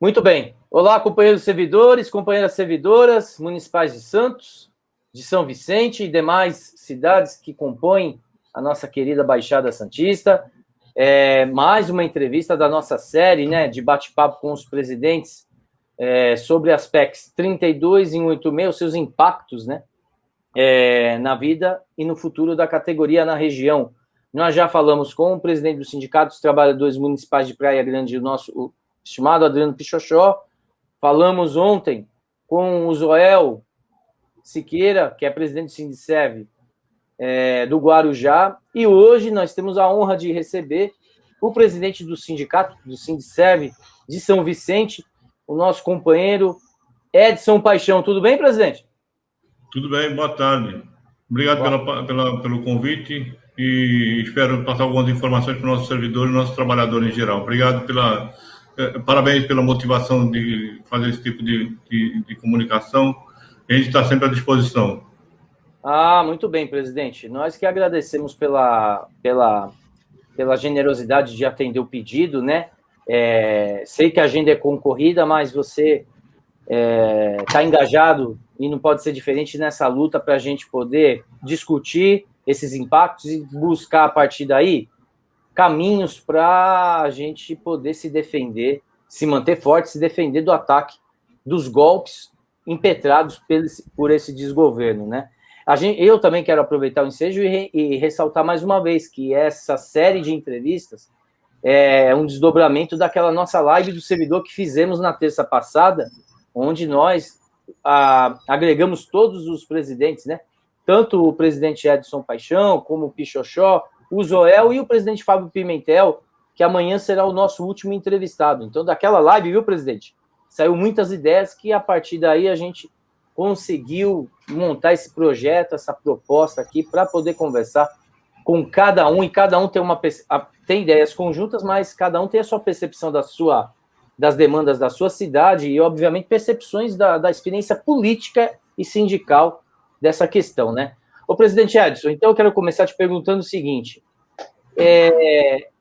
Muito bem. Olá, companheiros servidores, companheiras servidoras, municipais de Santos, de São Vicente e demais cidades que compõem a nossa querida Baixada Santista. Mais uma entrevista da nossa série, né, de bate-papo com os presidentes sobre as PECs 32 e 186, os seus impactos, né, na vida e no futuro da categoria na região. Nós já falamos com o presidente do Sindicato dos Trabalhadores Municipais de Praia Grande, o nosso estimado Adriano Pichochó. Falamos ontem com o Zoel Siqueira, que é presidente do Sindicerv do Guarujá, e hoje nós temos a honra de receber o presidente do sindicato, do Sindicerv de São Vicente, o nosso companheiro Edson Paixão. Tudo bem, presidente? Tudo bem, boa tarde. Obrigado pelo convite e espero passar algumas informações para o nosso servidor e nosso trabalhador em geral. Obrigado parabéns pela motivação de fazer esse tipo de comunicação. A gente está sempre à disposição. Muito bem, presidente. Nós que agradecemos pela generosidade de atender o pedido, né? Sei que a agenda é concorrida, mas você está engajado e não pode ser diferente nessa luta para a gente poder discutir esses impactos e buscar, a partir daí, caminhos para a gente poder se defender, se manter forte, se defender do ataque, dos golpes impetrados por esse desgoverno, né? Eu também quero aproveitar o ensejo e ressaltar mais uma vez que essa série de entrevistas é um desdobramento daquela nossa live do servidor que fizemos na terça passada, onde nós agregamos todos os presidentes, né? Tanto o presidente Edson Paixão, como o Pichochó, o Zoel e o presidente Fábio Pimentel, que amanhã será o nosso último entrevistado. Então, daquela live, viu, presidente? Saiu muitas ideias que, a partir daí, a gente conseguiu montar esse projeto, essa proposta aqui, para poder conversar com cada um, e cada um tem ideias conjuntas, mas cada um tem a sua percepção das demandas da sua cidade e, obviamente, percepções da experiência política e sindical dessa questão, né? Ô, presidente Edson, então eu quero começar te perguntando o seguinte,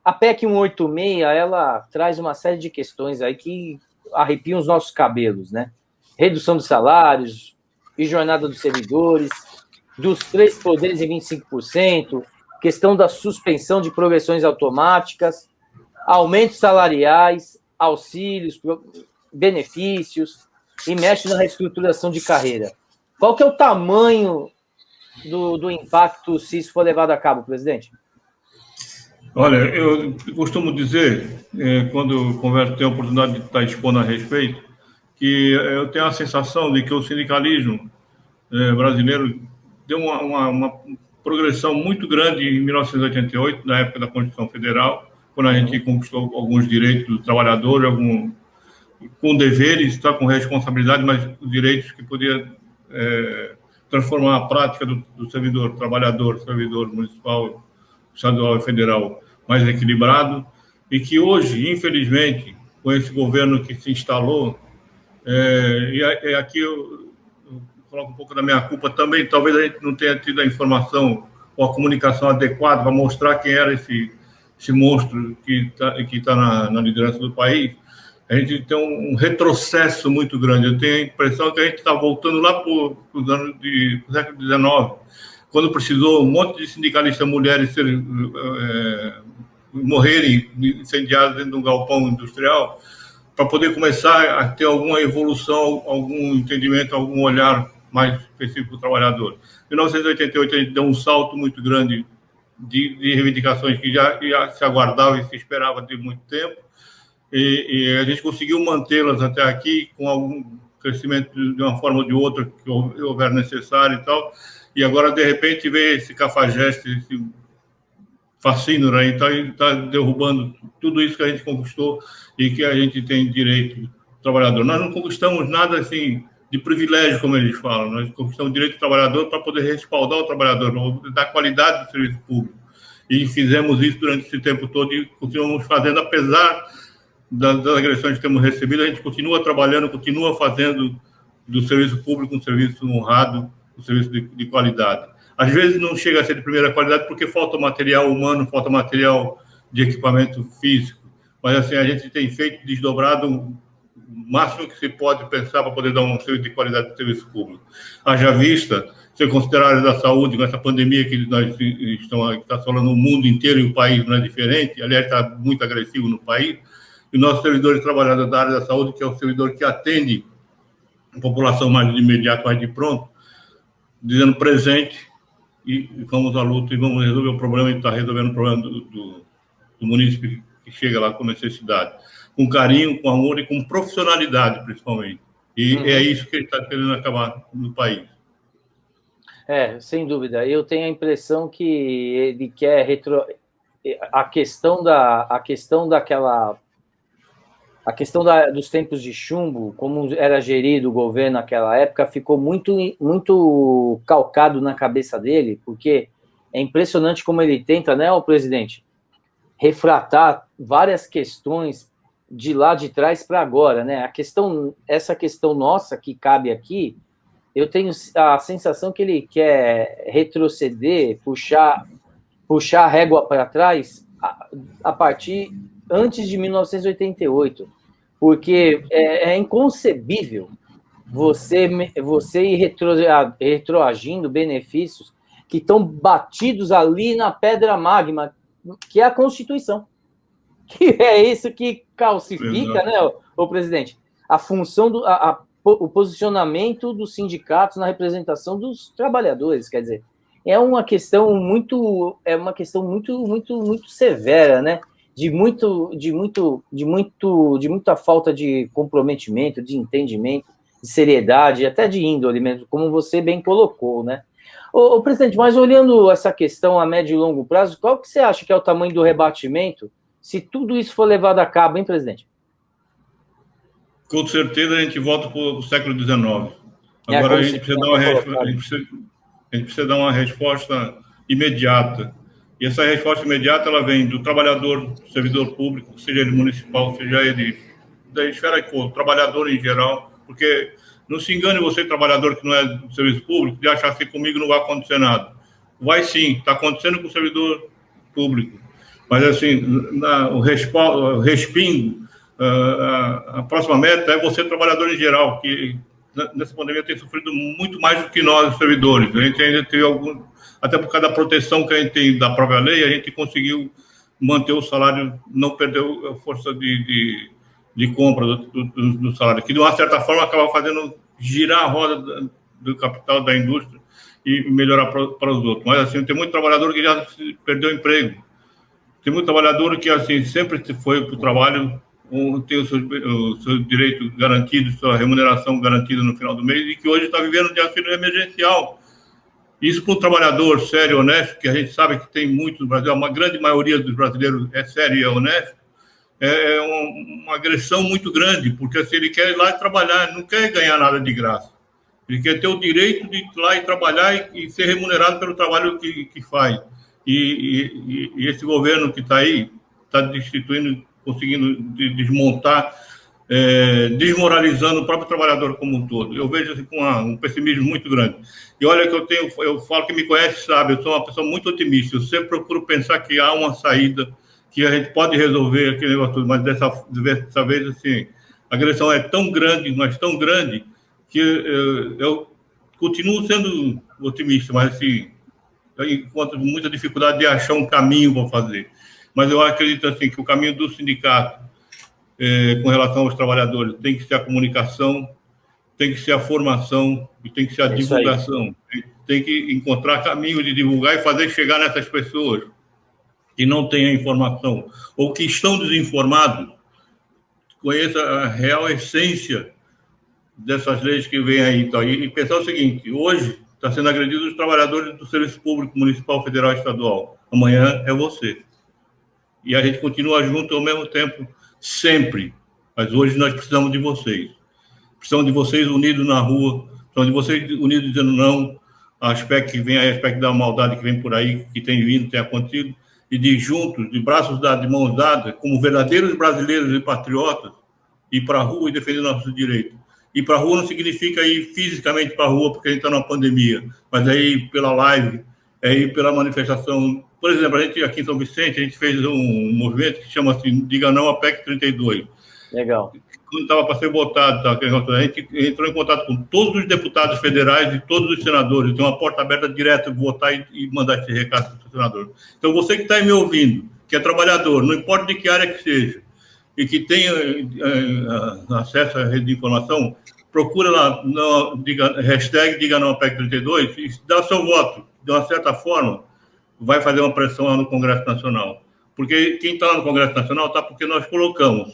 a PEC 186, ela traz uma série de questões aí que arrepiam os nossos cabelos, né? Redução dos salários e jornada dos servidores, dos 3 poderes em 25%, questão da suspensão de progressões automáticas, aumentos salariais, auxílios, benefícios, e mexe na reestruturação de carreira. Qual que é o tamanho do impacto se isso for levado a cabo, presidente? Olha, eu costumo dizer, quando tenho a oportunidade de estar expondo a respeito, que eu tenho a sensação de que o sindicalismo brasileiro deu uma progressão muito grande em 1988, na época da Constituição Federal, quando a gente conquistou alguns direitos do trabalhador, com deveres, tá, com responsabilidade, mas direitos que podia transformar a prática do servidor trabalhador, servidor municipal, estadual e federal mais equilibrado, e que hoje, infelizmente, com esse governo que se instalou, e aqui eu coloco um pouco da minha culpa também, talvez a gente não tenha tido a informação ou a comunicação adequada para mostrar quem era esse monstro que tá na liderança do país. A gente tem um retrocesso muito grande. Eu tenho a impressão que a gente está voltando lá para os anos do século XIX, quando precisou um monte de sindicalistas mulheres morrerem incendiadas dentro de um galpão industrial, para poder começar a ter alguma evolução, algum entendimento, algum olhar mais específico do trabalhador. Em 1988, a gente deu um salto muito grande de reivindicações que já se aguardava e se esperava de muito tempo, e a gente conseguiu mantê-las até aqui, com algum crescimento de uma forma ou de outra, que houver necessário e tal, e agora, de repente, veio esse cafajeste, esse fascínio, né? Está derrubando tudo isso que a gente conquistou e que a gente tem direito trabalhador. Nós não conquistamos nada assim de privilégio, como eles falam. Nós conquistamos direito do trabalhador para poder respaldar o trabalhador, dar qualidade do serviço público. E fizemos isso durante esse tempo todo e continuamos fazendo, apesar das agressões que temos recebido, a gente continua trabalhando, continua fazendo do serviço público um serviço honrado, um serviço de qualidade. Às vezes não chega a ser de primeira qualidade porque falta material humano, falta material de equipamento físico. Mas assim, a gente tem feito, desdobrado máximo que se pode pensar para poder dar um serviço de qualidade de serviço público. Haja vista, se considerar a área da saúde, com essa pandemia que nós estamos falando no mundo inteiro e o país não é diferente, aliás, está muito agressivo no país, e nossos servidores trabalhadores da área da saúde, que é o servidor que atende a população mais de imediato, mais de pronto, dizendo presente, e vamos à luta e vamos resolver o problema, e está resolvendo o problema do município que chega lá com necessidade, com carinho, com amor e com profissionalidade, principalmente. E é isso que ele está querendo acabar no país. Sem dúvida. Eu tenho a impressão que ele quer a questão dos tempos de chumbo, como era gerido o governo naquela época, ficou muito calcado na cabeça dele, porque é impressionante como ele tenta, né, o presidente, refratar várias questões de lá de trás para agora, né? Essa questão nossa que cabe aqui, eu tenho a sensação que ele quer retroceder, puxar a régua para trás a partir antes de 1988, porque é inconcebível você ir retroagindo benefícios que estão batidos ali na pedra magma, que é a Constituição. Que é isso que calcifica, né, o presidente, a função o posicionamento dos sindicatos na representação dos trabalhadores. Quer dizer, é uma questão muito severa, né? De muita falta de comprometimento, de entendimento, de seriedade, até de índole mesmo, como você bem colocou, né? Ô, presidente, mas olhando essa questão a médio e longo prazo, qual que você acha que é o tamanho do rebatimento se tudo isso for levado a cabo, hein, presidente? Com certeza a gente volta para o século XIX. Agora a gente precisa dar uma resposta imediata. E essa resposta imediata ela vem do trabalhador, do servidor público, seja ele municipal, seja ele da esfera que for, trabalhador em geral, porque não se engane você, trabalhador que não é do serviço público, de achar que comigo não vai acontecer nada. Vai sim, está acontecendo com o servidor público. Mas, assim, o respingo, a próxima meta é você, trabalhador em geral, que nessa pandemia tem sofrido muito mais do que nós, os servidores. A gente ainda teve até por causa da proteção que a gente tem da própria lei, a gente conseguiu manter o salário, não perdeu a força de compra do salário, que de uma certa forma acaba fazendo girar a roda do capital da indústria e melhorar para os outros. Mas, assim, tem muito trabalhador que já perdeu o emprego. Tem muito trabalhador que, assim, sempre foi para o trabalho, tem o seu direito garantido, sua remuneração garantida no final do mês, e que hoje está vivendo de auxílio emergencial. Isso para um trabalhador sério e honesto, que a gente sabe que tem muito no Brasil, uma grande maioria dos brasileiros é sério e é honesto, é uma agressão muito grande, porque assim, ele quer ir lá e trabalhar, não quer ganhar nada de graça. Ele quer ter o direito de ir lá e trabalhar e ser remunerado pelo trabalho que faz. E esse governo que está aí está destituindo, conseguindo desmontar, desmoralizando o próprio trabalhador como um todo. Eu vejo assim, com um pessimismo muito grande. E olha que eu falo que me conhece, sabe, eu sou uma pessoa muito otimista. Eu sempre procuro pensar que há uma saída, que a gente pode resolver aquele negócio tudo, mas dessa vez, assim, a agressão é tão grande, mas tão grande, que eu continuo sendo otimista, mas assim, eu encontro muita dificuldade de achar um caminho para fazer. Mas eu acredito assim que o caminho do sindicato com relação aos trabalhadores tem que ser a comunicação, tem que ser a formação e tem que ser a divulgação. Tem que encontrar caminho de divulgar e fazer chegar nessas pessoas que não têm a informação ou que estão desinformados, conheça a real essência dessas leis que vêm aí. Então, e pensar o seguinte, hoje está sendo agredido os trabalhadores do serviço público municipal, federal e estadual. Amanhã é você. E a gente continua junto ao mesmo tempo, sempre. Mas hoje nós precisamos de vocês. Precisamos de vocês unidos na rua, precisamos de vocês unidos dizendo não a aspecto que vem aí, aspecto da maldade que vem por aí, que tem vindo, tem acontecido, e de juntos, de braços dados, de mãos dadas, como verdadeiros brasileiros e patriotas, ir para a rua e defender nossos direitos. Ir para a rua não significa ir fisicamente para a rua porque a gente está numa pandemia, mas é ir pela live, é ir pela manifestação. Por exemplo, a gente aqui em São Vicente, a gente fez um movimento que chama assim, Diga Não à PEC 32. Legal. quando estava para ser votado, tá, a gente entrou em contato com todos os deputados federais e todos os senadores. Tem uma porta aberta direto para votar e mandar esse recado para o senador. Então, você que está aí me ouvindo, que é trabalhador, não importa de que área que seja, e que tenha acesso à rede de informação, procura lá, hashtag Diga Não ao PEC 32 e dá o seu voto. De uma certa forma, vai fazer uma pressão lá no Congresso Nacional. Porque quem está lá no Congresso Nacional está porque nós colocamos,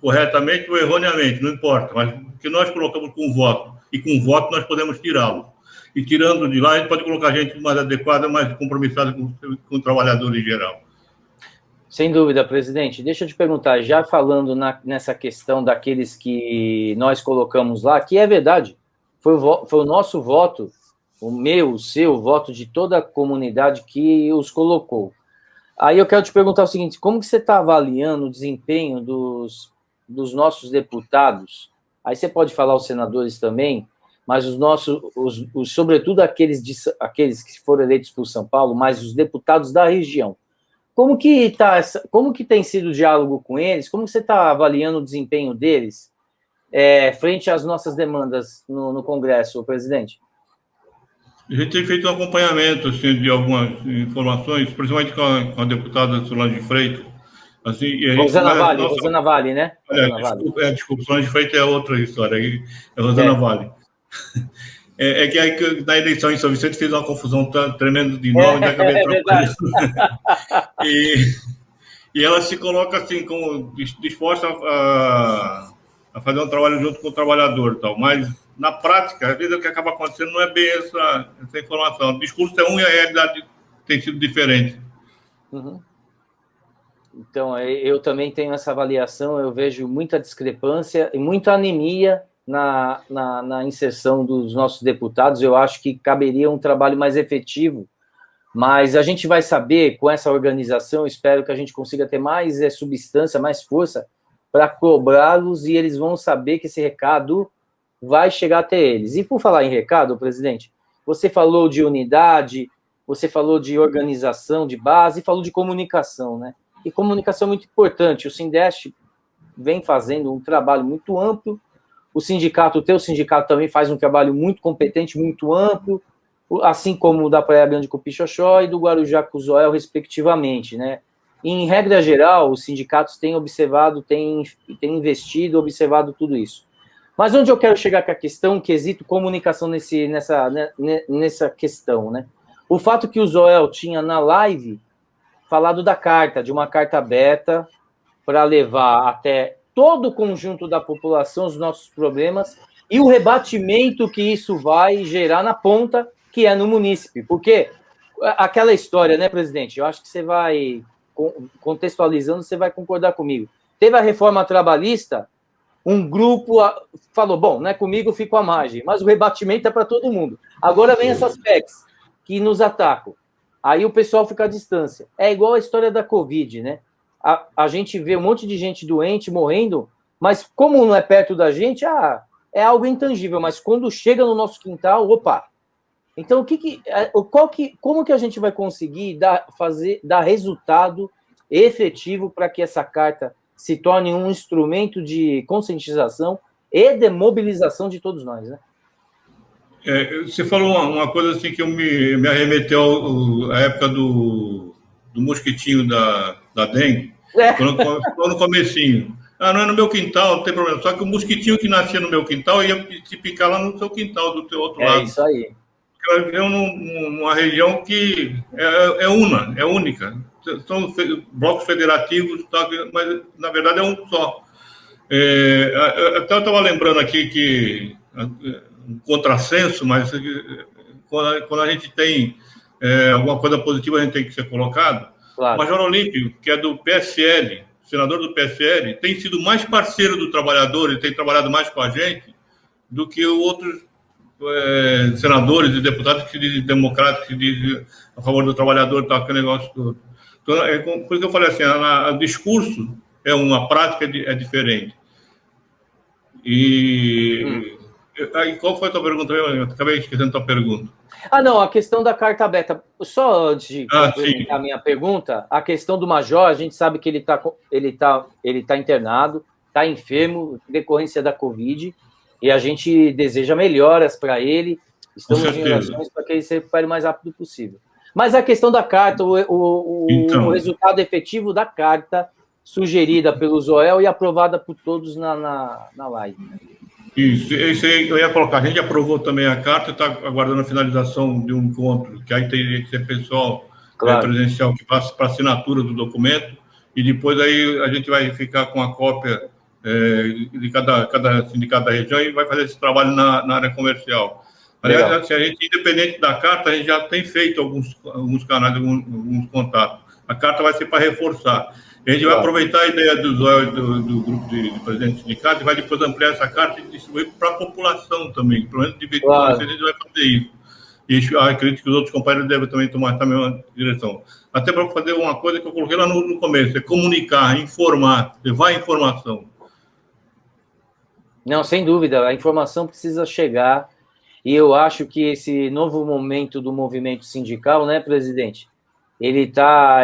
corretamente ou erroneamente, não importa, mas porque nós colocamos com voto, e com voto nós podemos tirá-lo. E tirando de lá, a gente pode colocar gente mais adequada, mais compromissada com o trabalhador em geral. Sem dúvida, presidente. Deixa eu te perguntar, já falando nessa questão daqueles que nós colocamos lá, que é verdade, foi o nosso voto, o meu, o seu, o voto de toda a comunidade que os colocou. Aí eu quero te perguntar o seguinte, como que você está avaliando o desempenho dos nossos deputados? Aí você pode falar os senadores também, mas sobretudo aqueles que foram eleitos por São Paulo, mas os deputados da região. Como que tem sido o diálogo com eles? Como que você está avaliando o desempenho deles frente às nossas demandas no Congresso, presidente? A gente tem feito um acompanhamento assim, de algumas informações, principalmente com a deputada Solange Freitas. Assim, Rosana Vale, né? Desculpa, Solange Freitas é outra história, é Rosana Vale. Que na eleição em São Vicente fez uma confusão tremenda de nome, da cabeça. Verdade. E ela se coloca assim, como disposta a fazer um trabalho junto com o trabalhador e tal, mas na prática, às vezes o que acaba acontecendo não é bem essa informação. O discurso é um e a realidade tem sido diferente. Uhum. Então, eu também tenho essa avaliação, eu vejo muita discrepância e muita anemia na inserção dos nossos deputados. Eu acho que caberia um trabalho mais efetivo, mas a gente vai saber, com essa organização, espero que a gente consiga ter mais substância, mais força para cobrá-los, e eles vão saber que esse recado vai chegar até eles. E por falar em recado, presidente, você falou de unidade, você falou de organização de base, e falou de comunicação, né? E comunicação é muito importante. O Sindeste vem fazendo um trabalho muito amplo, o teu sindicato também faz um trabalho muito competente, muito amplo, assim como o da Praia Grande com o Pichoxó e do Guarujá com o Zoel, respectivamente, né? Em regra geral, os sindicatos têm observado, têm investido, observado tudo isso. Mas onde eu quero chegar com a questão, quesito comunicação nessa questão, né? O fato que o Zoel tinha na live falado de uma carta aberta para levar até todo o conjunto da população os nossos problemas e o rebatimento que isso vai gerar na ponta, que é no munícipe. Porque aquela história, né, presidente? Eu acho que você vai, contextualizando, você vai concordar comigo. Teve a reforma trabalhista, um grupo falou, bom, não é comigo, fico à margem, mas o rebatimento é para todo mundo. Agora vem essas PECs que nos atacam. Aí o pessoal fica à distância. É igual a história da Covid, né? A gente vê um monte de gente doente, morrendo, mas como não é perto da gente, é algo intangível, mas quando chega no nosso quintal, opa! Então, como que a gente vai conseguir dar resultado efetivo para que essa carta se torne um instrumento de conscientização e de mobilização de todos nós, né? Você falou uma coisa assim que me arremeteu à época do mosquitinho da dengue, quando no comecinho. Não é no meu quintal, não tem problema. Só que o mosquitinho que nascia no meu quintal ia te picar lá no seu quintal, do teu outro lado. É isso aí. Porque ela viveu numa região que é única. São blocos federativos, mas na verdade é um só. Até eu estava lembrando aqui que um contrassenso, mas quando a gente tem alguma coisa positiva, a gente tem que ser colocado. Claro. O Major Olímpio, que é do PSL, senador do PSL, tem sido mais parceiro do trabalhador, ele tem trabalhado mais com a gente do que outros senadores e deputados que se dizem democráticos, que se dizem a favor do trabalhador, tá, aquele negócio todo. Então, por isso que eu falei assim, o discurso é uma, a prática é diferente. Aí, qual foi a tua pergunta? Eu acabei esquecendo a tua pergunta. Não, a questão da carta aberta. Só antes de complementar a minha pergunta, a questão do Major, a gente sabe que ele tá internado, está enfermo, em decorrência da Covid, e a gente deseja melhoras para ele. Estamos em orações para que ele se recupere o mais rápido possível. Mas a questão da carta, o resultado efetivo da carta sugerida pelo Zoel e aprovada por todos na live. Isso aí eu ia colocar. A gente aprovou também a carta, está aguardando a finalização de um encontro, que aí tem que ser pessoal, claro, presencial, que passa para assinatura do documento, e depois aí a gente vai ficar com a cópia de cada sindicato da região e vai fazer esse trabalho na área comercial. Aliás, assim, a gente, independente da carta, a gente já tem feito alguns canais, alguns contatos. A carta vai ser para reforçar. A gente vai aproveitar a ideia do grupo de presidentes de sindicatos e vai depois ampliar essa carta e distribuir para a população também. Pelo menos de vez em quando a gente vai fazer isso. E acredito que os outros companheiros devem também tomar essa mesma direção. Até para fazer uma coisa que eu coloquei lá no começo, é comunicar, informar, levar informação. Não, sem dúvida, a informação precisa chegar, e eu acho que esse novo momento do movimento sindical, né, presidente, ele tá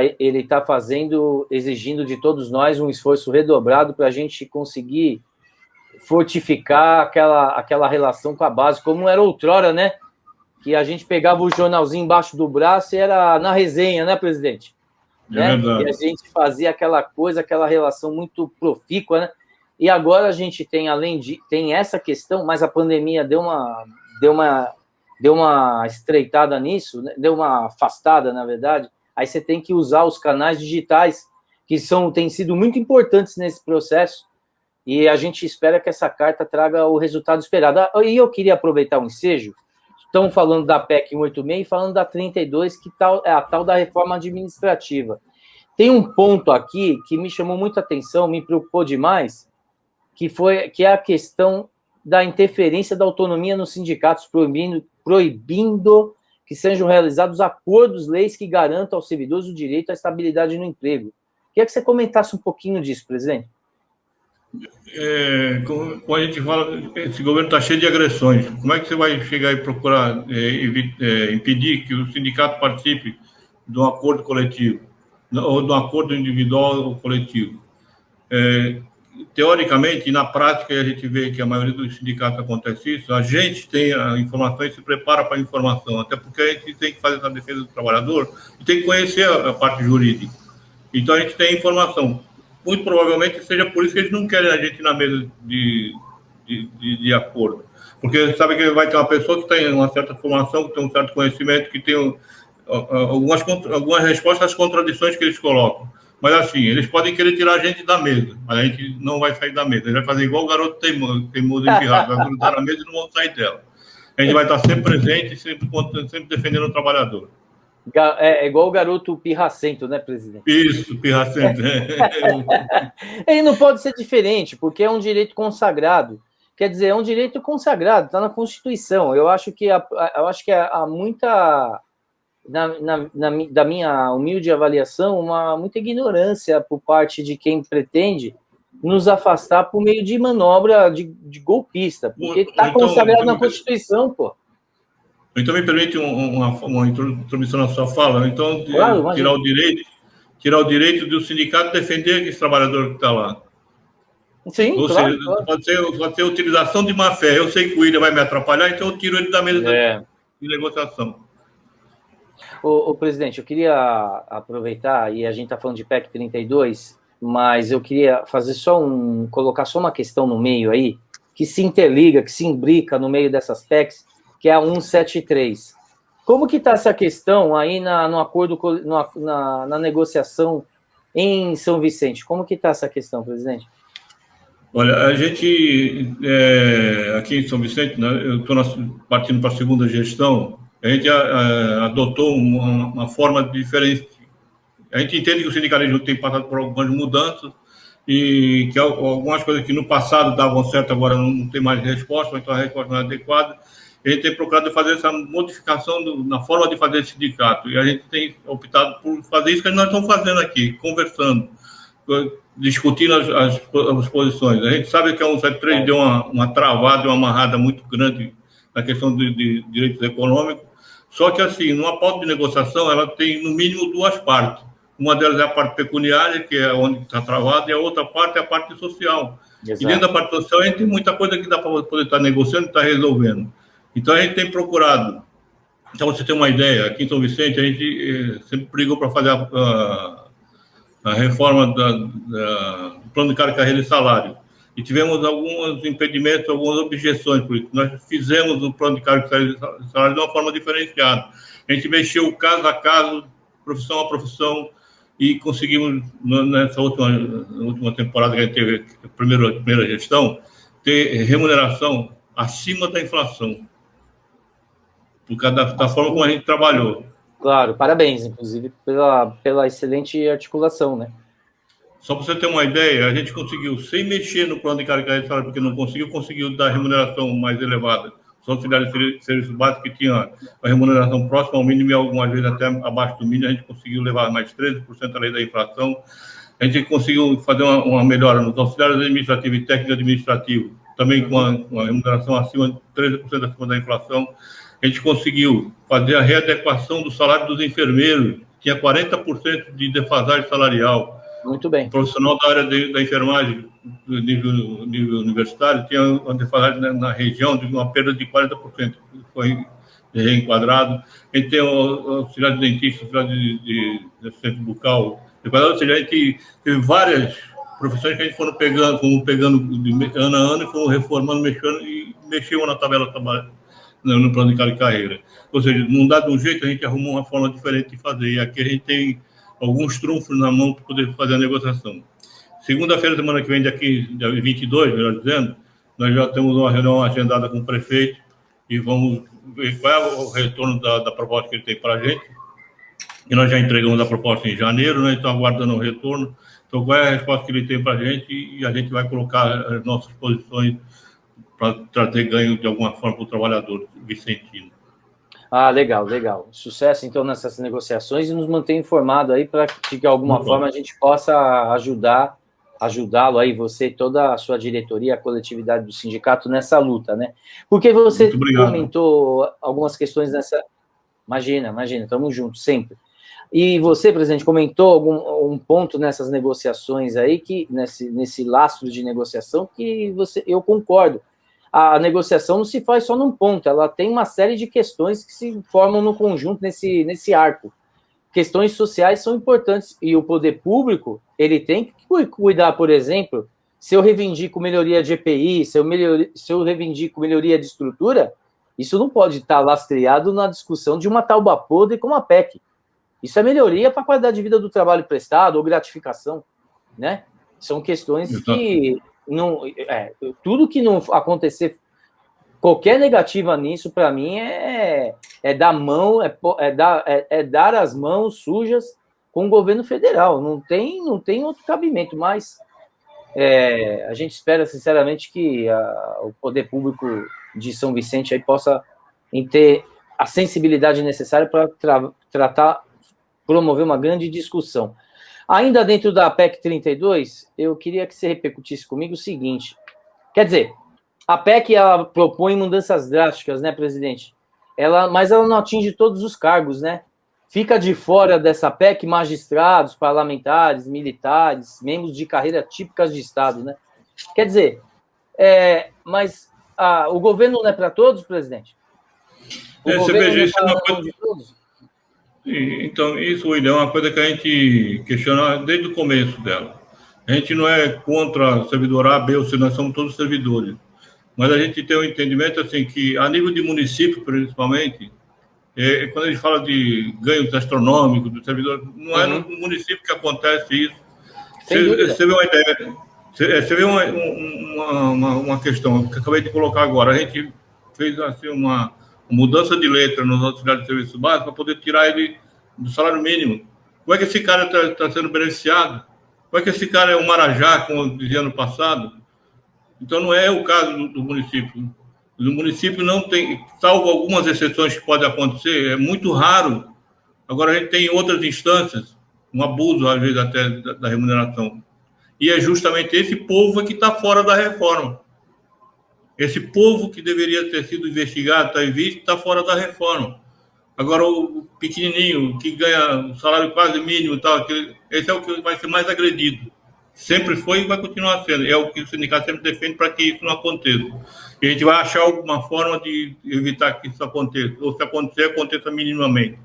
exigindo de todos nós um esforço redobrado para a gente conseguir fortificar aquela relação com a base, como era outrora, né? Que a gente pegava o jornalzinho embaixo do braço e era na resenha, né, presidente? Né? E a gente fazia aquela coisa, aquela relação muito profícua, né? E agora a gente tem, tem essa questão, mas a pandemia deu uma estreitada nisso, né? Deu uma afastada, na verdade. Aí você tem que usar os canais digitais, que têm sido muito importantes nesse processo, e a gente espera que essa carta traga o resultado esperado. E eu queria aproveitar o ensejo, estão falando da PEC 186 e falando da 32, que é a tal da reforma administrativa. Tem um ponto aqui que me chamou muita atenção, me preocupou demais, que é a questão da interferência da autonomia nos sindicatos, proibindo que sejam realizados acordos, leis que garantam aos servidores o direito à estabilidade no emprego. Queria que você comentasse um pouquinho disso, presidente. Como a gente fala, esse governo está cheio de agressões. Como é que você vai chegar e procurar impedir que o sindicato participe de um acordo coletivo, ou de um acordo individual ou coletivo? Teoricamente, e na prática, a gente vê que a maioria dos sindicatos acontece isso, a gente tem a informação e se prepara para a informação, até porque a gente tem que fazer essa defesa do trabalhador e tem que conhecer a parte jurídica. Então, a gente tem informação. Muito provavelmente seja por isso que eles não querem a gente na mesa de acordo. Porque sabe que vai ter uma pessoa que tem uma certa formação, que tem um certo conhecimento, que tem algumas respostas às contradições que eles colocam. Mas assim, eles podem querer tirar a gente da mesa, mas a gente não vai sair da mesa. A gente vai fazer igual o garoto teimoso empirrado, vai grudar na mesa e não vão sair dela. A gente vai estar sempre presente e sempre defendendo o trabalhador. É igual o garoto pirracento, né, presidente? Isso, pirracento. Ele não pode ser diferente, porque é um direito consagrado. Quer dizer, é um direito consagrado, está na Constituição. Eu acho que há muita, da minha humilde avaliação, muita ignorância por parte de quem pretende nos afastar por meio de manobra de golpista, porque está consagrado na Constituição, pô. Então, me permite uma introdução na sua fala. Então, claro, tirar o direito do sindicato defender esse trabalhador que está lá. Sim, ou claro, seja, claro. Pode ser utilização de má fé. Eu sei que o William vai me atrapalhar, então eu tiro ele da mesa de negociação. Ô, presidente, eu queria aproveitar, e a gente está falando de PEC 32, mas eu queria colocar só uma questão no meio aí, que se interliga, que se imbrica no meio dessas PECs, que é a 173. Como que está essa questão aí no acordo, na negociação em São Vicente? Como que está essa questão, presidente? Olha, a gente, aqui em São Vicente, né, eu estou partindo para a segunda gestão, a gente adotou uma forma diferente. A gente entende que o sindicalismo tem passado por algumas mudanças e que algumas coisas que no passado davam certo, agora não tem mais resposta, então a resposta não é adequada. A gente tem procurado fazer essa modificação na forma de fazer esse sindicato. E a gente tem optado por fazer isso que nós estamos fazendo aqui, conversando, discutindo as posições. A gente sabe que a 173 deu uma travada, uma amarrada muito grande na questão de direitos econômicos. Só que, assim, numa pauta de negociação, ela tem, no mínimo, duas partes. Uma delas é a parte pecuniária, que é onde está travado, e a outra parte é a parte social. Exato. E dentro da parte social, a gente tem muita coisa que dá para poder estar negociando e estar resolvendo. Então, a gente tem procurado. Então, você tem uma ideia, aqui em São Vicente, a gente sempre brigou para fazer a reforma do plano de carreira e salário. E tivemos alguns impedimentos, algumas objeções por isso. Nós fizemos o plano de carreira e salário de uma forma diferenciada. A gente mexeu caso a caso, profissão a profissão, e conseguimos, nessa última temporada que a gente teve, a primeira gestão, ter remuneração acima da inflação, por causa da forma como a gente trabalhou. Claro, parabéns, inclusive, pela excelente articulação, né? Só para você ter uma ideia, a gente conseguiu, sem mexer no plano de carreira e salário, porque não conseguiu dar remuneração mais elevada. Os auxiliares de serviço básico que tinha a remuneração próxima ao mínimo e algumas vezes até abaixo do mínimo, a gente conseguiu levar mais 13% além da inflação. A gente conseguiu fazer uma melhora nos auxiliares administrativos e técnico administrativo, também com uma remuneração acima de 13% acima da inflação. A gente conseguiu fazer a readequação do salário dos enfermeiros, tinha 40% de defasagem salarial. Muito bem. O profissional da área da enfermagem, do nível universitário, tinha uma defasagem na região de uma perda de 40%, foi reenquadrado. A gente tem o auxiliar de dentista, auxiliar de assistente bucal, ou seja, a gente teve várias profissões que a gente fomos pegando de ano a ano e fomos reformando, mexendo na tabela no plano de carreira. Ou seja, não dá de um jeito, a gente arrumou uma forma diferente de fazer. E aqui a gente tem alguns trunfos na mão para poder fazer a negociação. Segunda-feira, semana que vem, dia 22, melhor dizendo, nós já temos uma reunião agendada com o prefeito e vamos ver qual é o retorno da proposta que ele tem para a gente. E nós já entregamos a proposta em janeiro, né? Então aguardando o retorno. Então, qual é a resposta que ele tem para a gente? E a gente vai colocar as nossas posições para trazer ganho de alguma forma para o trabalhador vicentino. Ah, legal, legal. Sucesso, então, nessas negociações e nos manter informado aí para que, de alguma forma, a gente possa ajudá-lo aí, você e toda a sua diretoria, a coletividade do sindicato nessa luta, né? Porque você comentou algumas questões nessa... Imagina, estamos juntos, sempre. E você, presidente, comentou um ponto nessas negociações aí, que nesse lastro de negociação, que eu concordo. A negociação não se faz só num ponto, ela tem uma série de questões que se formam no conjunto, nesse arco. Questões sociais são importantes, e o poder público, ele tem que cuidar, por exemplo, se eu reivindico melhoria de EPI, se eu reivindico melhoria de estrutura, isso não pode estar lastreado na discussão de uma talba podre como a PEC. Isso é melhoria para a qualidade de vida do trabalho prestado ou gratificação, né? São questões que... tudo que não acontecer, qualquer negativa nisso, para mim, é dar as mãos sujas com o governo federal. Não tem outro cabimento, mas a gente espera, sinceramente, que o poder público de São Vicente aí possa ter a sensibilidade necessária para promover uma grande discussão. Ainda dentro da PEC 32, eu queria que você repercutisse comigo o seguinte. Quer dizer, a PEC ela propõe mudanças drásticas, né, presidente? Mas ela não atinge todos os cargos, né? Fica de fora dessa PEC magistrados, parlamentares, militares, membros de carreira típicas de Estado, né? Quer dizer, mas o governo não é para todos, presidente? O governo não é para todos? Então, isso, William, é uma coisa que a gente questiona desde o começo dela. A gente não é contra servidor A, B ou C, nós somos todos servidores. Mas a gente tem um entendimento assim que, a nível de município, principalmente, quando a gente fala de ganhos astronômicos do servidor, não é no município que acontece isso. Você vê uma ideia, você vê uma questão que eu acabei de colocar agora. A gente fez assim uma mudança de letra nos auxiliares de serviço básico para poder tirar ele do salário mínimo. Como é que esse cara está sendo beneficiado? Como é que esse cara é um marajá, como dizia ano passado? Então, não é o caso do município. No município não tem, salvo algumas exceções que podem acontecer, é muito raro. Agora, a gente tem outras instâncias, um abuso, às vezes, até da remuneração. E é justamente esse povo que está fora da reforma. Esse povo que deveria ter sido investigado, está em vista, está fora da reforma. Agora, o pequenininho, que ganha um salário quase mínimo, e tal, esse é o que vai ser mais agredido. Sempre foi e vai continuar sendo. É o que o sindicato sempre defende para que isso não aconteça. E a gente vai achar alguma forma de evitar que isso aconteça. Ou se acontecer, aconteça minimamente.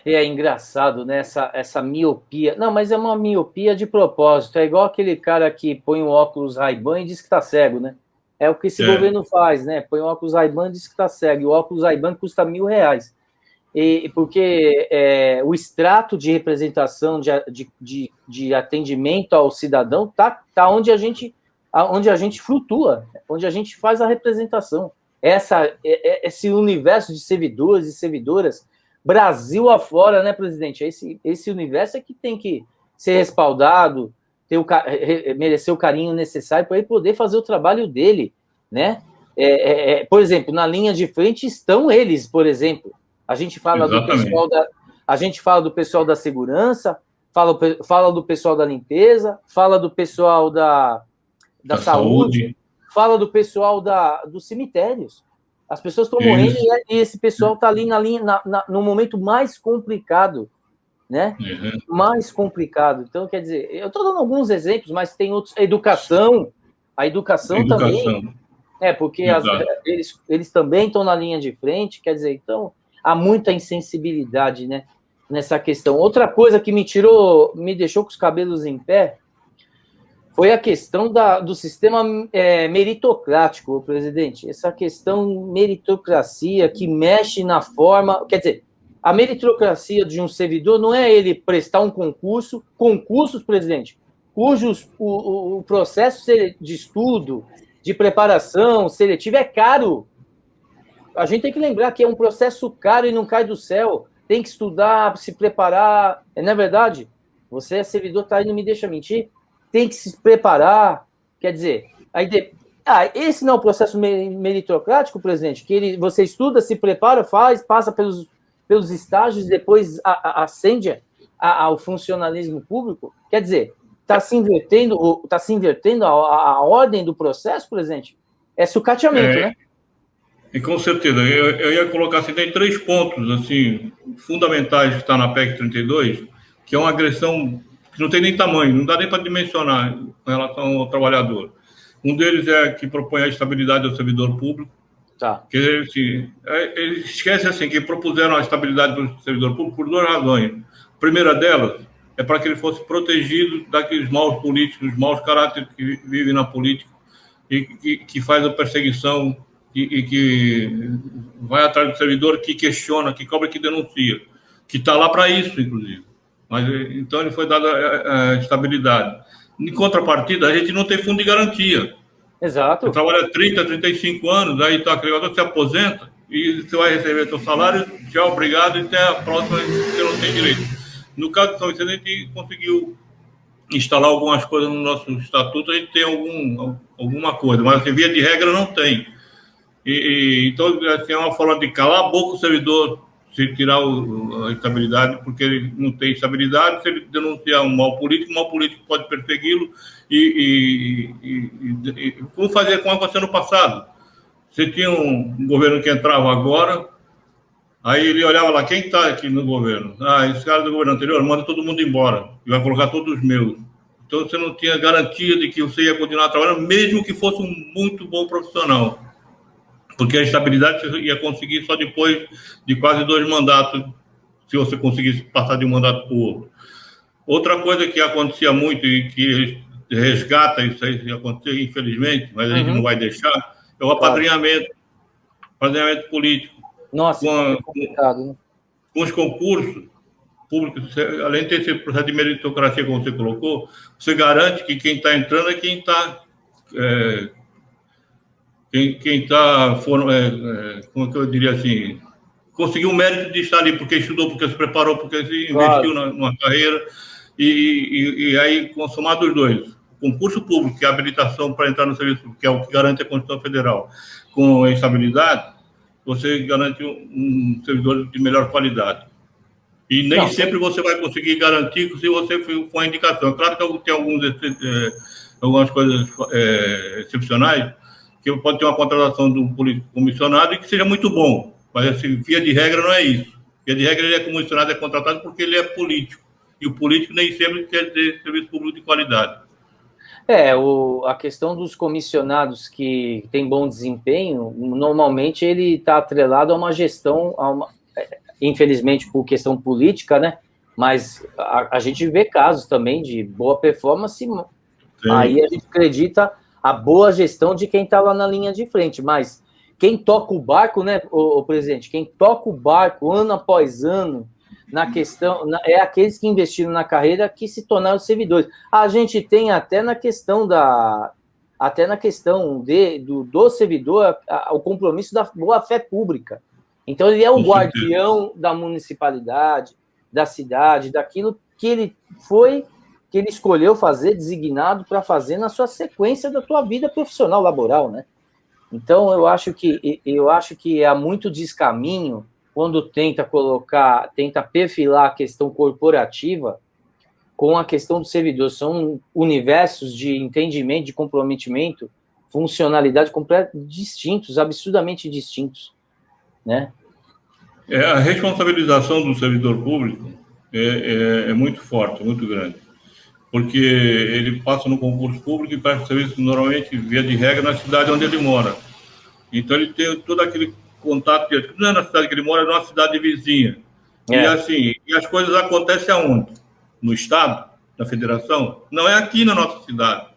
É engraçado, né? Essa miopia. Não, mas é uma miopia de propósito. É igual aquele cara que põe um óculos Ray-Ban e diz que está cego, né? É o que esse É, governo faz, né? Põe um óculos Ray-Ban e diz que está cego. E o óculos Ray-Ban custa R$ 1.000. Porque o extrato de representação, de atendimento ao cidadão, tá onde a gente flutua, onde a gente faz a representação. Esse universo de servidores e servidoras, Brasil afora, né, presidente? Esse universo é que tem que ser respaldado, merecer o carinho necessário para ele poder fazer o trabalho dele, né? Por exemplo, na linha de frente estão eles, por exemplo. A gente fala do pessoal exatamente. do pessoal da segurança, fala do pessoal da limpeza, fala do pessoal da Da saúde, saúde, fala do pessoal dos cemitérios. As pessoas estão morrendo isso. e esse pessoal está ali na linha, no momento mais complicado, né? Uhum. Mais complicado. Então, quer dizer, eu estou dando alguns exemplos, mas tem outros. A educação também, Educação, porque exato. eles também estão na linha de frente, quer dizer, então há muita insensibilidade, né, nessa questão. Outra coisa que me deixou com os cabelos em pé, foi a questão do sistema meritocrático, presidente. Essa questão meritocracia que mexe na forma. Quer dizer, a meritocracia de um servidor não é ele prestar um concursos, presidente, cujos o processo de estudo, de preparação seletiva é caro. A gente tem que lembrar que é um processo caro e não cai do céu. Tem que estudar, se preparar. Não é verdade? Você é servidor, tá aí, não me deixa mentir. Tem que se preparar. Quer dizer, esse não é o processo meritocrático, presidente, que você estuda, se prepara, passa pelos estágios e depois ascende ao funcionalismo público. Quer dizer, está se invertendo a ordem do processo, presidente? É sucateamento, É, né? e com certeza, eu ia colocar assim, tem 3 pontos assim, fundamentais que está na PEC 32, que é uma agressão que não tem nem tamanho, não dá nem para dimensionar com relação ao trabalhador. Um deles é que propõe a estabilidade do servidor público, Tá. que ele esquece assim, que propuseram a estabilidade do servidor público por 2 razões. A primeira delas é para que ele fosse protegido daqueles maus políticos, maus caráteres que vivem na política e que faz a perseguição e que vai atrás do servidor, que questiona, que cobra, que denuncia, que está lá para isso, inclusive. Mas então ele foi dada a estabilidade. Em contrapartida, a gente não tem fundo de garantia. Você Exato. trabalha 30, 35 anos, aí está criador, você aposenta e você vai receber seu salário, tchau, obrigado, e até a próxima você não tem direito. No caso de São Vicente, a gente conseguiu instalar algumas coisas no nosso estatuto, a gente tem alguma coisa, mas assim, via de regra não tem. Então, assim, é uma forma de calar a boca o servidor, se tirar a estabilidade, porque ele não tem estabilidade. Se ele denunciar um mal político, o mal político pode persegui-lo. Como fazer como aconteceu no passado? Você tinha um governo que entrava agora, aí ele olhava lá, quem está aqui no governo? Ah, esse cara do governo anterior, manda todo mundo embora, e vai colocar todos os meus. Então você não tinha garantia de que você ia continuar trabalhando, mesmo que fosse um muito bom profissional. Porque a estabilidade você ia conseguir só depois de quase 2 mandatos, se você conseguisse passar de um mandato para o outro. Outra coisa que acontecia muito e que resgata isso aí, que aconteceu, infelizmente, mas a gente não Uhum. vai deixar, é o Claro. apadrinhamento político. Nossa, Com, é complicado, né? com os concursos públicos, além de ter esse processo de meritocracia, como você colocou, você garante que quem está entrando é quem está é, quem está, como que eu diria assim, conseguiu o mérito de estar ali, porque estudou, porque se preparou, porque se investiu Claro. numa carreira, e aí, consumados os dois, concurso público, que é a habilitação para entrar no serviço, que é o que garante a Constituição Federal, com a estabilidade, você garante um servidor de melhor qualidade. E nem Não, sempre você vai conseguir garantir se você for a indicação. Claro que tem algumas coisas excepcionais, que pode ter uma contratação de um político comissionado e que seja muito bom, Mas, assim, via de regra, não é isso. Via de regra, ele é comissionado, é contratado porque ele é político. E o político nem sempre quer ter serviço público de qualidade. A questão dos comissionados que têm bom desempenho, normalmente ele está atrelado a uma gestão, infelizmente por questão política, né? Mas a gente vê casos também de boa performance. Sim. Aí a gente acredita a boa gestão de quem está lá na linha de frente, mas quem toca o barco, né, o presidente, quem toca o barco ano após ano na questão, é aqueles que investiram na carreira que se tornaram servidores. A gente tem até na questão do servidor o compromisso da boa-fé pública. Então ele é o guardião da municipalidade, da cidade, daquilo que ele escolheu fazer, designado para fazer na sua sequência da tua vida profissional, laboral, né? Então, eu acho que há muito descaminho quando tenta perfilar a questão corporativa com a questão do servidor. São universos de entendimento, de comprometimento, funcionalidade distintos, absurdamente distintos, né? A responsabilização do servidor público é muito forte, muito grande, porque ele passa no concurso público e presta serviço normalmente, via de regra, na cidade onde ele mora. Então ele tem todo aquele contato, não é na cidade que ele mora, é numa cidade vizinha. E assim, as coisas acontecem aonde? No Estado, na Federação? Não é aqui na nossa cidade.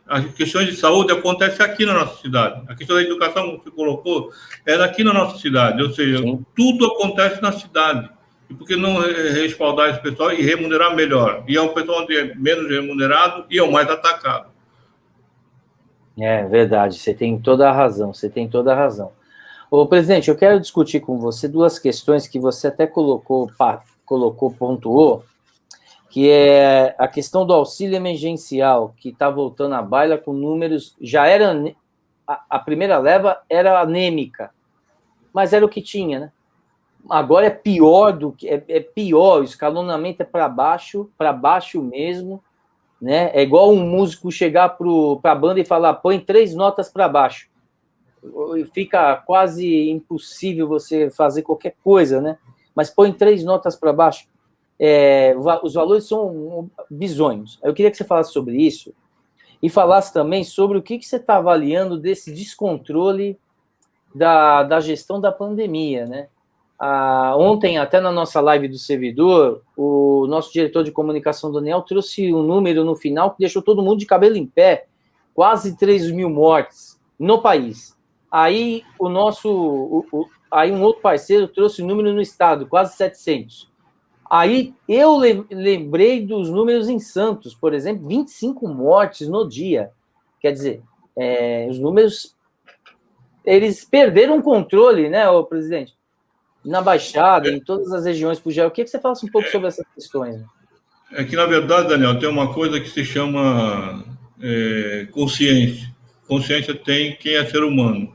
As questões de saúde acontecem aqui na nossa cidade. A questão da educação, como você colocou, é aqui na nossa cidade. Ou seja, sim, tudo acontece na cidade. E por que não respaldar esse pessoal e remunerar melhor? E é um pessoal onde é menos remunerado e é o mais atacado. É verdade, você tem toda a razão, Ô, presidente, eu quero discutir com você duas questões que você até pontuou, que é a questão do auxílio emergencial, que está voltando à baila com números, a primeira leva era anêmica, mas era o que tinha, né? Agora é pior pior, o escalonamento é para baixo mesmo, né? É igual um músico chegar para a banda e falar, põe 3 notas para baixo. Fica quase impossível você fazer qualquer coisa, né? Mas põe 3 notas para baixo. Os valores são bizonhos. Eu queria que você falasse sobre isso e falasse também sobre o que você está avaliando desse descontrole da gestão da pandemia, né? Ontem, até na nossa live do servidor, o nosso diretor de comunicação, Daniel, trouxe um número no final que deixou todo mundo de cabelo em pé, quase 3 mil mortes no país. Aí aí um outro parceiro trouxe o número no estado, quase 700. Aí eu lembrei dos números em Santos, por exemplo, 25 mortes no dia. Quer dizer, os números, eles perderam o controle, né, ô presidente? Na Baixada, em todas as regiões por geral. Eu queria que você falasse um pouco sobre essas questões. Né? É que, na verdade, Daniel, tem uma coisa que se chama consciência. Consciência tem quem é ser humano.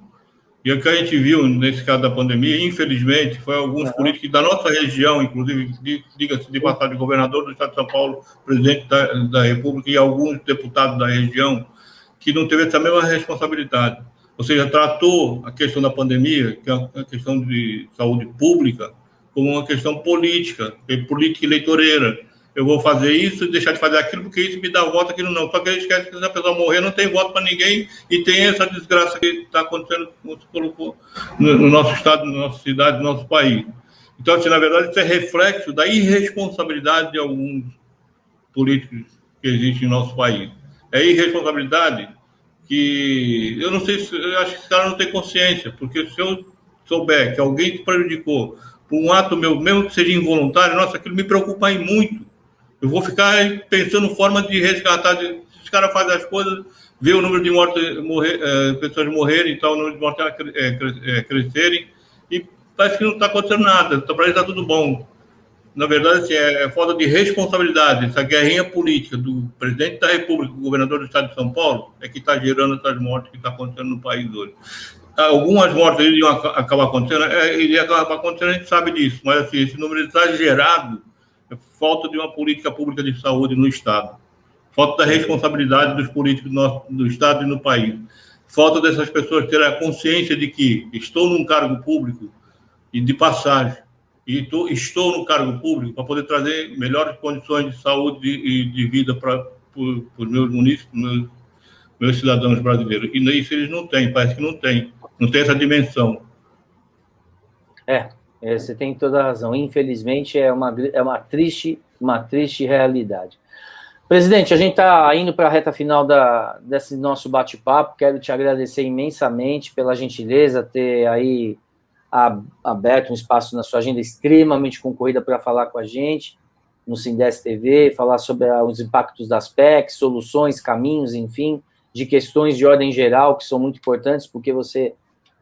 E o que a gente viu nesse caso da pandemia, infelizmente, foi alguns políticos da nossa região, inclusive, diga-se de passagem, governador do estado de São Paulo, presidente da República e alguns deputados da região, que não teve essa mesma responsabilidade. Ou seja, tratou a questão da pandemia, que é uma questão de saúde pública, como uma questão política eleitoreira. Eu vou fazer isso e deixar de fazer aquilo, porque isso me dá voto, aquilo não. Só que a gente esquece que se a pessoa morrer, não tem voto para ninguém, e tem essa desgraça que está acontecendo, como você colocou, no nosso estado, na nossa cidade, no nosso país. Então, assim, na verdade, isso é reflexo da irresponsabilidade de alguns políticos que existem no nosso país. É irresponsabilidade que eu não sei se eu acho que esse cara não tem consciência, porque se eu souber que alguém te prejudicou por um ato meu, mesmo que seja involuntário, nossa, aquilo me preocupa aí muito. Eu vou ficar pensando forma de resgatar, se os caras fazem as coisas, ver o número de mortes, pessoas morrerem e tal, o número de mortes crescerem, e parece que não está acontecendo nada, para eles está tudo bom. Na verdade, assim, é falta de responsabilidade. Essa guerrinha política do presidente da República, do governador do estado de São Paulo, é que está gerando essas mortes que está acontecendo no país hoje. Algumas mortes iriam acabar acontecendo, iria acabar acontecendo, a gente sabe disso, mas assim, esse número exagerado é falta de uma política pública de saúde no estado, falta da responsabilidade dos políticos do estado e no país, falta dessas pessoas terem a consciência de que estou num cargo público, e de passagem. E estou no cargo público para poder trazer melhores condições de saúde e de vida para os meus munícipes, meus cidadãos brasileiros. E isso eles não têm, parece que não tem essa dimensão. Você tem toda a razão. Infelizmente, é uma triste realidade. Presidente, a gente está indo para a reta final desse nosso bate-papo. Quero te agradecer imensamente pela gentileza, ter aí aberto um espaço na sua agenda extremamente concorrida para falar com a gente no Sindeste TV, falar sobre os impactos das PECs, soluções, caminhos, enfim, de questões de ordem geral que são muito importantes, porque você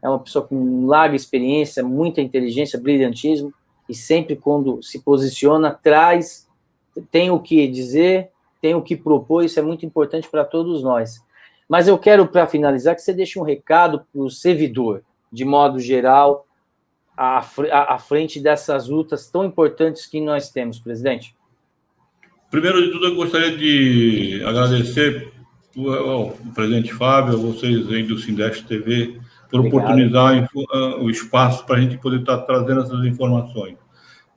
é uma pessoa com larga experiência, muita inteligência, brilhantismo, e sempre quando se posiciona, tem o que dizer, tem o que propor, isso é muito importante para todos nós. Mas eu quero, para finalizar, que você deixe um recado para o servidor, de modo geral, à frente dessas lutas tão importantes que nós temos, presidente. Primeiro de tudo, eu gostaria de agradecer ao presidente Fábio, a vocês aí do Sindeste TV, por oportunizar o espaço para a gente poder estar trazendo essas informações.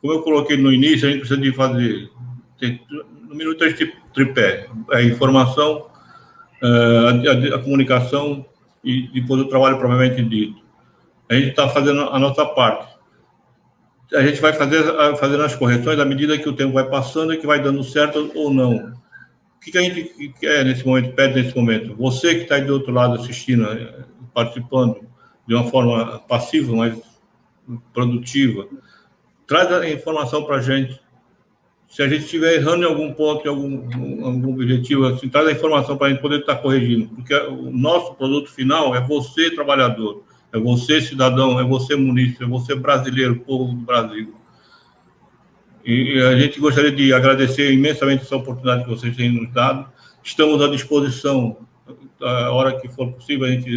Como eu coloquei no início, a gente precisa de fazer, no minuto, este tripé: a informação, a comunicação e depois o trabalho propriamente dito. A gente está fazendo a nossa parte. A gente vai fazendo as correções à medida que o tempo vai passando e que vai dando certo ou não. O que a gente quer nesse momento, pede nesse momento? Você que está aí do outro lado assistindo, participando de uma forma passiva, mas produtiva, traz a informação para a gente. Se a gente estiver errando em algum ponto, em algum objetivo, assim, traz a informação para a gente poder estar corrigindo. Porque o nosso produto final é você, trabalhador. É você, cidadão, é você, munícipe, é você, brasileiro, povo do Brasil. E a gente gostaria de agradecer imensamente essa oportunidade que vocês têm nos dado. Estamos à disposição, a hora que for possível, a gente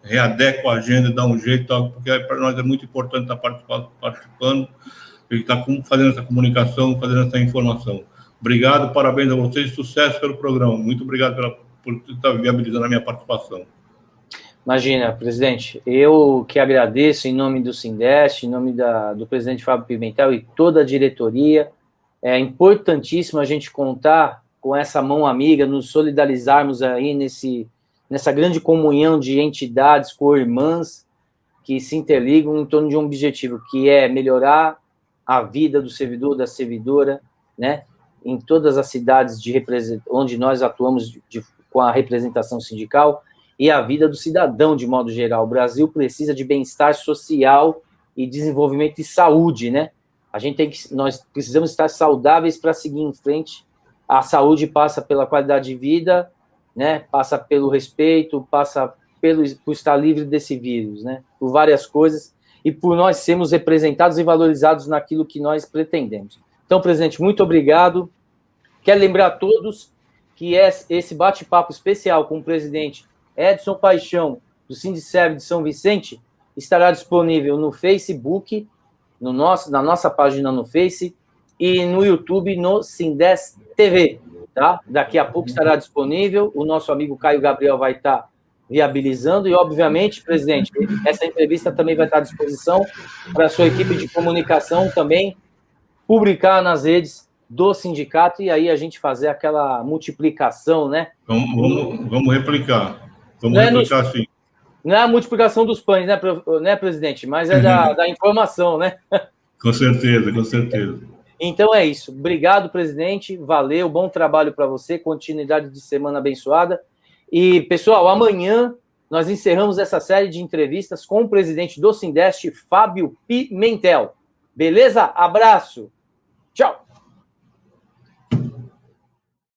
readequa a agenda, dá um jeito, porque para nós é muito importante estar participando, e estar fazendo essa comunicação, fazendo essa informação. Obrigado, parabéns a vocês, sucesso pelo programa. Muito obrigado por estar viabilizando a minha participação. Imagina, presidente, eu que agradeço em nome do Sindeste, em nome do presidente Fábio Pimentel e toda a diretoria. É importantíssimo a gente contar com essa mão amiga, nos solidarizarmos aí nessa grande comunhão de entidades co-irmãs que se interligam em torno de um objetivo, que é melhorar a vida do servidor, da servidora, né, em todas as cidades onde nós atuamos com a representação sindical, e a vida do cidadão, de modo geral. O Brasil precisa de bem-estar social e desenvolvimento e saúde, né? Nós precisamos estar saudáveis para seguir em frente. A saúde passa pela qualidade de vida, né? Passa pelo respeito, passa por estar livre desse vírus, né? Por várias coisas, e por nós sermos representados e valorizados naquilo que nós pretendemos. Então, presidente, muito obrigado. Quero lembrar a todos que esse bate-papo especial com o presidente Edson Paixão, do Sindicerv de São Vicente, estará disponível no Facebook, na nossa página no Face, e no YouTube, no Sindeste TV, tá? Daqui a pouco estará disponível, o nosso amigo Caio Gabriel vai estar viabilizando, e, obviamente, presidente, essa entrevista também vai estar à disposição para a sua equipe de comunicação também publicar nas redes do sindicato, e aí a gente fazer aquela multiplicação, né? Vamos replicar. Vamos replicar, sim. Não é a multiplicação dos pães, né, presidente? Mas é da informação, né? Com certeza, com certeza. Então é isso. Obrigado, presidente. Valeu, bom trabalho para você. Continuidade de semana abençoada. E, pessoal, amanhã nós encerramos essa série de entrevistas com o presidente do Sindeste, Fábio Pimentel. Beleza? Abraço. Tchau.